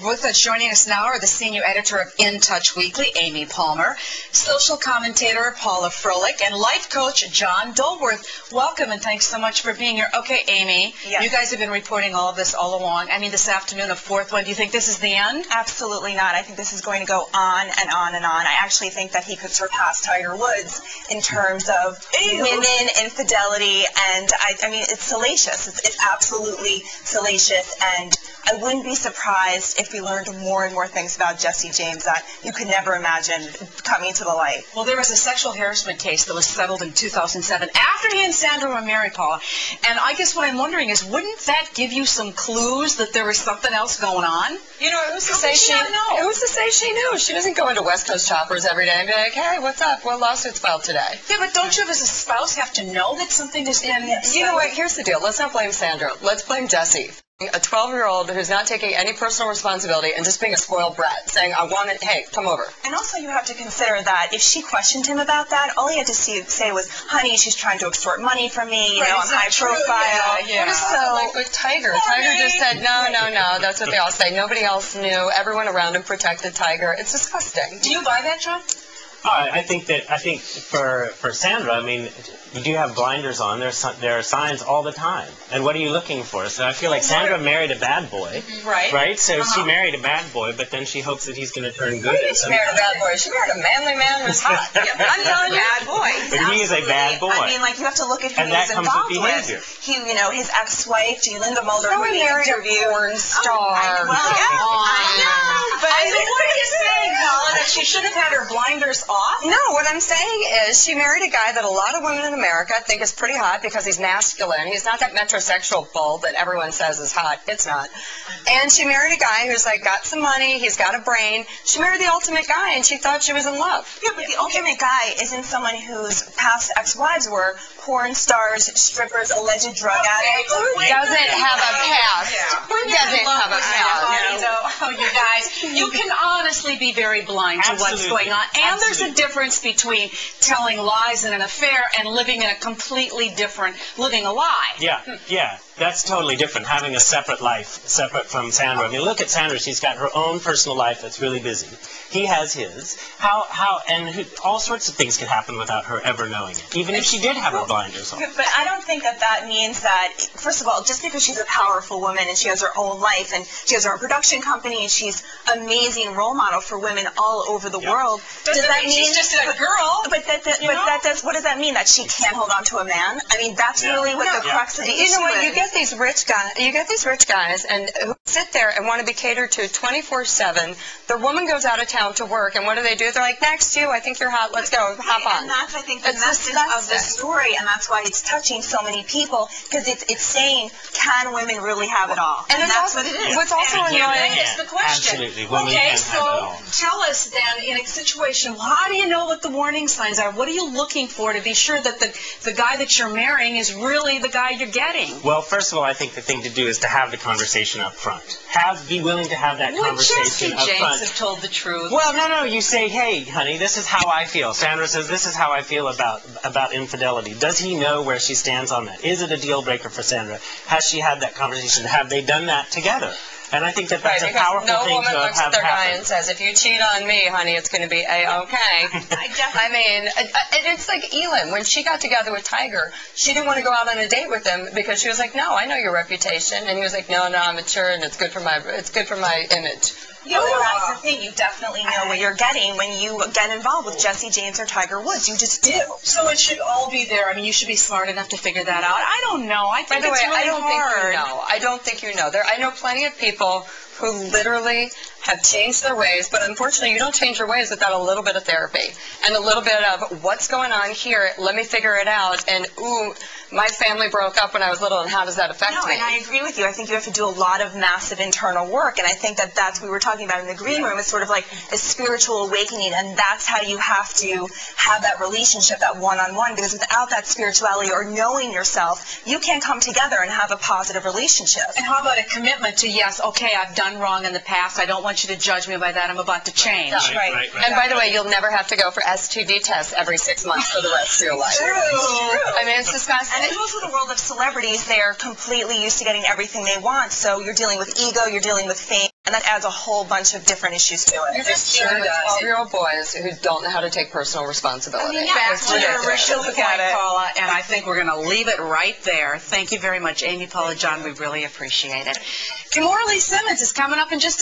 with us. Joining us now are the senior editor of In Touch Weekly, Amy Palmer, social commentator Paula Froelich, and life coach John Dolworth. Welcome, and thanks so much for being here. Okay, Amy, yes. You guys have been reporting all of this all along. I mean, this afternoon, a fourth one. Do you think this is the end? Absolutely not. I think this is going to go on and on and on. I actually think that he could surpass Tiger Woods in terms of women, infidelity, and I mean, it's salacious. It's absolutely salacious, and I wouldn't be surprised if we learned more and more things about Jesse James that you could never imagine coming to the light. Well, there was a sexual harassment case that was settled in 2007 after he and Sandra were married, Paula. And I guess what I'm wondering is, wouldn't that give you some clues that there was something else going on? You know, who's to say she knew? She doesn't go into West Coast Choppers every day and be like, hey, what's up? What lawsuit's filed today? Yeah, but don't you as a spouse have to know that something is in? You know what? Here's the deal. Let's not blame Sandra. Let's blame Jesse. A 12-year-old who's not taking any personal responsibility and just being a spoiled brat, saying, I want it, hey, come over. And also you have to consider that if she questioned him about that, all he had to say was, honey, she's trying to extort money from me, you know, I'm high profile. Yeah. So, like with Tiger. Tiger just said, no, that's what they all say. Nobody else knew. Everyone around him protected Tiger. It's disgusting. Do you buy that, John? I think for Sandra, I mean, you do have blinders on. There are signs all the time. And what are you looking for? So I feel like Sandra married a bad boy. Right. Right? So she married a bad boy, but then she hopes that he's going to turn good. She married a bad boy. She married a manly man who's hot. I'm telling you, bad boy. But he is a bad boy. I mean, like, you have to look at who and that he's comes involved with behavior. with. He, you know, his ex-wife, Linda Mulder, So who he he married interviewed. a porn star. I know. But what are you saying, Paula, that she should have had her blinders off? No, what I'm saying is she married a guy that a lot of women in America think is pretty hot because he's masculine. He's not that metrosexual bull that everyone says is hot. It's not. And she married a guy who's like got some money, he's got a brain. She married the ultimate guy and she thought she was in love. Yeah, but the ultimate guy isn't someone whose past ex-wives were porn stars, strippers, alleged drug addicts. Doesn't have a past. Doesn't have a past. Oh, you guys, you can honestly be very blind to what's going on. And there's a difference between telling lies in an affair and living in a completely different, living a lie. Yeah. That's totally different, having a separate life, separate from Sandra. I mean, look at Sandra. She's got her own personal life that's really busy. He has his. All sorts of things could happen without her ever knowing it, even if she did have her blinders on. But I don't think that means that, first of all, just because she's a powerful woman and she has her own life and she has her own production company and she's an amazing role model for women all over the world, does that mean she's just a girl? But what does that mean? That she can't hold on to a man? I mean, that's really what the crux of the issue is. You know what? You get these rich guys, and who sit there and want to be catered to 24/7. The woman goes out of town to work, and what do? They're like, next you, I think you're hot, let's go, hop on. And that's, I think, the message of the story, and that's why it's touching so many people, because it's saying, can women really have it all? And that's what it is. What's also annoying is the question. Absolutely. Women Okay, can so have it all. tell us then, in a situation, how do you know what the warning signs are? What are you looking for to be sure that the guy that you're marrying is really the guy you're getting? Well, first of all, I think the thing to do is to have the conversation up front. Be willing to have that conversation up front. Jesse James have told the truth. Well, no. You say, hey, honey, this is how I feel. Sandra says, this is how I feel about infidelity. Does he know where she stands on that? Is it a deal breaker for Sandra? Has she had that conversation? Have they done that together? And I think that's a powerful thing to have happen. No woman looks at their guy and says, if you cheat on me, honey, it's going to be A-okay. I mean, it's like Elin. When she got together with Tiger, she didn't want to go out on a date with him because she was like, no, I know your reputation. And he was like, no, I'm mature and it's good for my image. Yeah, well, that's the thing. You definitely know what you're getting when you get involved with Jesse James or Tiger Woods. You just do. So it should all be there. I mean, you should be smart enough to figure that out. I don't know. I think it's really hard. I don't think you know. I know plenty of people who literally have changed their ways, but unfortunately you don't change your ways without a little bit of therapy and a little bit of what's going on here, let me figure it out, and ooh, my family broke up when I was little, and how does that affect me? No, and I agree with you. I think you have to do a lot of massive internal work, and I think that's what we were talking about in the green room. It's sort of like a spiritual awakening, and that's how you have to have that relationship, that one-on-one, because without that spirituality or knowing yourself, you can't come together and have a positive relationship. And how about a commitment to, yes, okay, I've done wrong in the past. I don't want you to judge me by that. I'm about to change. Right. And by the way, you'll never have to go for STD tests every 6 months for the rest of your life. True. I mean, it's disgusting. And it goes with the world of celebrities. They're completely used to getting everything they want. So you're dealing with ego, you're dealing with fame. And that adds a whole bunch of different issues to it. It sure does. 12-year-old boys who don't know how to take personal responsibility. Back to your original Look point, at it. Paula, and I think we're going to leave it right there. Thank you very much, Amy, Paula, John. We really appreciate it. Kimora Lee Simmons is coming up in just a